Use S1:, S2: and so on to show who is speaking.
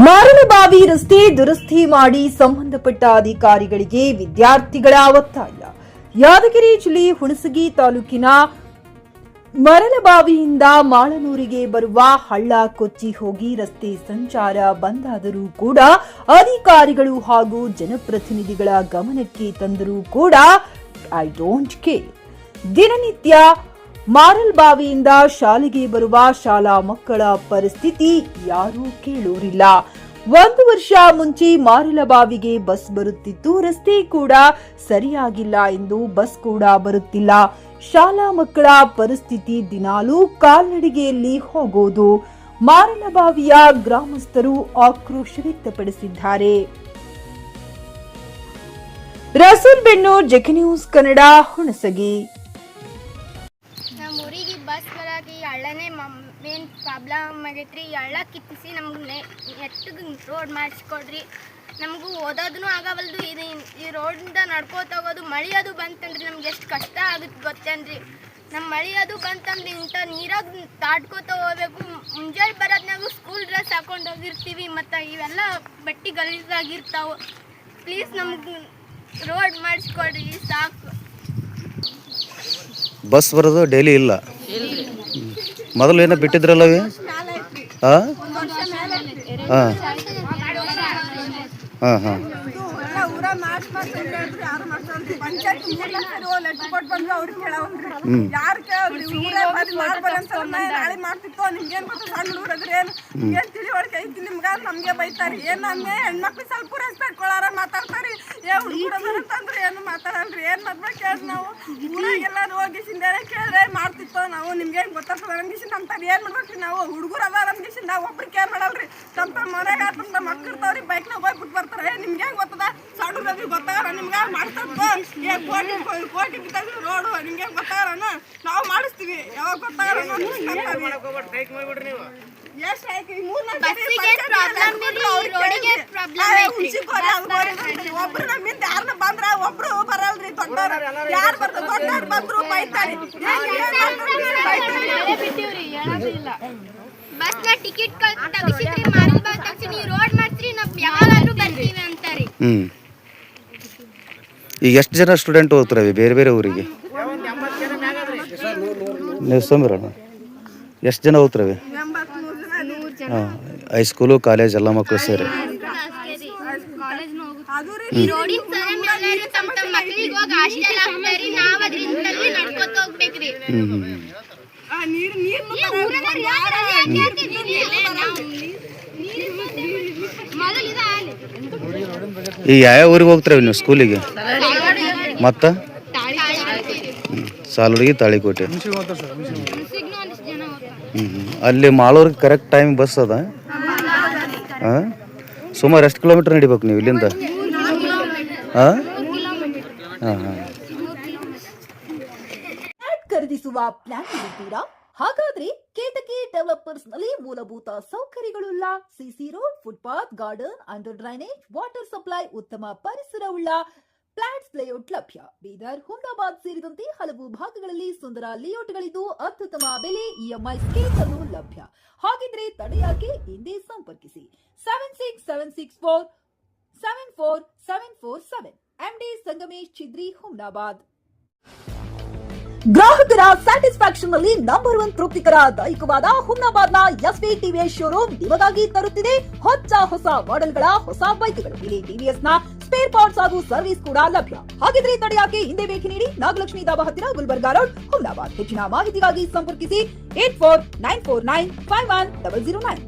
S1: ಮಾರನಬಾವಿ ರಸ್ತೆ ದುರಸ್ತಿ ಮಾಡಿ ಸಂಬಂಧಪಟ್ಟ ಅಧಿಕಾರಿಗಳಿಗೆ ವಿದ್ಯಾರ್ಥಿಗಳ ಒತ್ತಾಯ. ಯಾದಗಿರಿ ಜಿಲ್ಲೆ ಹುಣಸಗಿ ತಾಲೂಕಿನ ಮರಳಬಾವಿಯಿಂದ ಮಾಳನೂರಿಗೆ ಬರುವ ಹಳ್ಳ ಕೊಚ್ಚಿ ಹೋಗಿ ರಸ್ತೆ ಸಂಚಾರ ಬಂದಾದರೂ ಕೂಡ ಅಧಿಕಾರಿಗಳು ಹಾಗೂ ಜನಪ್ರತಿನಿಧಿಗಳ ಗಮನಕ್ಕೆ ತಂದರೂ ಕೂಡ ಐ ಡೋಂಟ್ ಕೇರ್. ದಿನನಿತ್ಯ ಮಾರಲ್ಬಾವಿಯಿಂದ ಶಾಲೆಗೆ ಬರುವ ಶಾಲಾ ಮಕ್ಕಳ ಪರಿಸ್ಥಿತಿ ಯಾರೂ ಕೇಳೋರಿಲ್ಲ. 1 ವರ್ಷ ಮುಂಚೆ ಮಾರಲಬಾವಿಗೆ ಬಸ್ ಬರುತ್ತಿತ್ತು, ರಸ್ತೆ ಕೂಡ ಸರಿಯಾಗಿಲ್ಲ ಎಂದು ಬಸ್ ಕೂಡ ಬರುತ್ತಿಲ್ಲ. ಶಾಲಾ ಮಕ್ಕಳ ಪರಿಸ್ಥಿತಿ ದಿನಾಲೂ ಕಾಲ್ನಡಿಗೆಯಲ್ಲಿ ಹೋಗೋದು. ಮಾರಲಬಾವಿಯ ಗ್ರಾಮಸ್ಥರು ಆಕ್ರೋಶ ವ್ಯಕ್ತಪಡಿಸಿದ್ದಾರೆ. ರಸೂಲ್ ಬೆನ್ನೂರ್, ಜೆಕೆ ನ್ಯೂಸ್ ಕನ್ನಡ, ಹುಣಸಗಿ.
S2: ನಮ್ಮ ಊರಿಗೆ ಬಸ್ ಬರೋಕೆ ಈ ಹಳ್ಳನೇ ಮೇನ್ ಪ್ರಾಬ್ಲಮ್ ಆಗೈತ್ರಿ. ಈ ಹಳ್ಳ ಕಿತ್ತಿಸಿ ನಮ್ಗೆ ನೆಟ್ಟಿಗೆ ರೋಡ್ ಮಾಡಿಸ್ಕೊಡ್ರಿ. ನಮಗೂ ಓದೋದೂ ಆಗವಲ್ದು. ಈ ರೋಡಿಂದ ನಡ್ಕೋತ ಹೋಗೋದು. ಮಳೆ ಅದು ಬಂತಂದ್ರೆ ನಮ್ಗೆ ಎಷ್ಟು ಕಷ್ಟ ಆಗುತ್ತೆ ಗೊತ್ತೇನ್ರಿ. ನಮ್ಮ ಮಳೆ ಅದು ಬಂತಂದ್ರೆ ಇಂಥ ನೀರಾಗ ದಾಟ್ಕೋತ ಹೋಗ್ಬೇಕು. ಮುಂಜಾನೆ ಬರೋದ್ನಾಗೂ ಸ್ಕೂಲ್ ಡ್ರೆಸ್ ಹಾಕೊಂಡು ಹೋಗಿರ್ತೀವಿ, ಮತ್ತು ಇವೆಲ್ಲ ಬಟ್ಟೆ ಗಲೀಜಾಗಿರ್ತಾವೆ. ಪ್ಲೀಸ್ ನಮ್ಗೆ ರೋಡ್ ಮಾಡಿಸ್ಕೊಡ್ರಿ ಸಾಕು.
S3: ಬಸ್ ಬರೋದು ಡೈಲಿ ಇಲ್ಲ. ಮೊದಲು ಏನೋ ಬಿಟ್ಟಿದ್ರಲ್ಲ ಅವಿ? ಹಾಂ ಹಾಂ ಹಾಂ ಹಾಂ
S4: ನಮ್ಗೆ ಬೈತಾರಿ. ಏನಂದ್ರೆ ಹೆಣ್ಮಕ್ಳು ಸ್ವಲ್ಪ ರೆಸ್ಪೆಕ್ಟ್ ಕೊಡಾರ ಮಾತಾಡ್ತಾರಿ. ಹುಡುಗರಂತಂದ್ರೆ ಏನು ಮಾತಾಡಲ್ರಿ. ಏನ್ ಮಾಡ್ಬೇಕು ಹೇಳಿ ನಾವು ಊರಾಗೆಲ್ಲ ಹೋಗಿಸಿಂದೇನೆ ಕೇಳಿದ್ರೆ ಮಾಡ್ತಿತ್ತೋ ನಾವು. ನಿಮ್ಗೆ ಏನ್ ಗೊತ್ತಾಗ್ತದೆ ನಮ್ಗಿಸಿಂದ ಅಂತಾರೆ. ಏನ್ ಮಾಡ್ಬೇಕ್ರಿ ನಾವು? ಹುಡುಗರು ಅದ ನಮ್ಗಿಸಿಂದ ನಾವು ಒಬ್ರು ಕೇರ್ ಮಾಡಲ್ರಿ. ತಮ್ಮ ಮನೆಗೆ ತಮ್ಮ ಮಕ್ಳು ಇರ್ತಾವ್ರಿ, ಬೈಕ್ನಾಗ ಹೋಗಿ ಬಿಟ್ಟು ಬರ್ತಾರೆ. ನಿಮ್ಗೆ ಹೆಂಗ್ ಗೊತ್ತದ? ಸಣ್ಣ ಗೊತ್ತಾಗ ನಿಮ್ಗೆ ಮಾಡ್ತಾರ ಕೋಟಿ ಬಿದ್ದಾಗಿ ರೋಡು ನಿಮ್ಗೆ ಹೆಂಗ್ ಗೊತ್ತಾಗಲ್ಲ? ನಾವು ಮಾಡಿಸ್ತೀವಿ. ಯಾವಾಗ ಗೊತ್ತಾಗಲ್ಲ ಒಬ್ರು ನಮ್ಮಿಂದ ಯಾರನ್ನ ಬಂದ್ರ ಒಬ್ರು ಬರಲ್ರಿ. ದೊಡ್ಡವ್ರು ಯಾರು ಬರ್ತಾರೆ? ದೊಡ್ಡವ್ರು ಬಂದ್ರು ಬೈತಾರೆ.
S2: ಬಸ್ನ ಟಿಕೆಟ್ ತಗಿಸಿದ್ರಿ, ಮಾರಲ್ಬಾವಿ ತಗಿಸಿ ನೀವು ರೋಡ್ ಮಾಡ್ತೀರಿ, ನಾವು ಯಾವಾಗಾದ್ರೂ ಬರ್ತೀವಿ ಅಂತಾರೆ.
S3: ಈಗ ಎಷ್ಟು ಜನ ಸ್ಟೂಡೆಂಟ್ ಹೋಗ್ತಾರೆ ಬೇರೆ ಬೇರೆ ಊರಿಗೆ? ನೀವು ಸೋಮಿರೋಣ ಎಷ್ಟು ಜನ ಹೋಗ್ತಾರೆ? ಹಾಂ, ಹೈಸ್ಕೂಲು ಕಾಲೇಜ್ ಎಲ್ಲ ಮಕ್ಕಳು ಸೇರಿ. ಈಗ ಯಾವ ಊರಿಗೆ ಹೋಗ್ತಾರೆ ನೀವು ಸ್ಕೂಲಿಗೆ? ಮತ್ತು ಸಾಲುಡಿಗೆ, ತಾಳಿಕೋಟೆ. ಅಲ್ಲಿ ಮಾಳೂರಿಗೆ ಕರೆಕ್ಟ್ ಟೈಮ್ ಬಸ್ ಅದ? ಹಾಂ, ಸುಮಾರು ಎಷ್ಟು ಕಿಲೋಮೀಟರ್ ನಡಿಬೇಕು ನೀವು ಇಲ್ಲಿಂದ? ಹಾಂ ಹಾಂ ಹಾಂ.
S1: ಖರೀದಿಸುವ ಪ್ಲಾನ್ ಇದ್ದೀರಾ? ಹಾಗಾದ್ರೆ ಕೇತಕಿ ಡೆವಲಪರ್ಸ್ ನಲ್ಲಿ ಮೂಲಭೂತ ಸೌಕರ್ಯಗಳುಳ್ಳ CC road, footpath, garden, under drainage, water supply, ಉತ್ತಮ ಪರಿಸರವುಳ್ಳ ಫ್ಲಾಟ್ಸ್ ಲೇಔಟ್ ಲಭ್ಯ. ಬೀದರ್, ಹುಮ್ನಾಬಾದ್ ಸೇರಿದಂತೆ ಹಲವು ಭಾಗಗಳಲ್ಲಿ ಸುಂದರ ಲೇಔಟ್ಗಳಿದ್ದು ಅತ್ಯುತ್ತಮ ಬೆಲೆ, ಇಎಂಐ ಸ್ಕೀಮ್ ಅನ್ನು ಲಭ್ಯ. ಹಾಗಿದ್ರೆ ತಡೆಯಾಕೆ? ಹಿಂದೆ ಸಂಪರ್ಕಿಸಿ 7676474747. MD ಸಂಗಮೇಶ್ ಚಿದ್ರಿ, ಹುಮ್ನಾಬಾದ್. ಗ್ರಾಹಕರ ಸ್ಯಾಟಿಸ್ಫ್ಯಾಕ್ಷನ್ ನಲ್ಲಿ ನಂಬರ್ 1 ತೃಪ್ತಿಕರ ದಾಯಕವಾದ ಹುಮ್ನಾಬಾದ್ನ ಎಸ್ವಿ ಟಿವಿಎಸ್ ಶೋರೂಮ್ ನಿಮಗಾಗಿ ತರುತ್ತಿದೆ ಹೊಸ ಮಾಡೆಲ್ಗಳ ಹೊಸ ಬೈಕ್ಗಳು. ಇಲ್ಲಿ ಟಿವಿಎಸ್ ನ ಸ್ಪೇರ್ ಪಾರ್ಟ್ಸ್ ಹಾಗೂ ಸರ್ವಿಸ್ ಕೂಡ ಲಭ್ಯ. ಹಾಗಿದ್ರೆ ತಡೆಯಾಕೆ? ಹಿಂದೆ ಭೇಟಿ ನೀಡಿ. ನಾಗಲಕ್ಷ್ಮಿ ದಾಬಾ ಹತ್ತಿರ, ಗುಲ್ಬರ್ಗಾ ರೋಡ್, ಹುಮ್ನಾಬಾದ್. ಹೆಚ್ಚಿನ ಮಾಹಿತಿಗಾಗಿ ಸಂಪರ್ಕಿಸಿ 8494951009.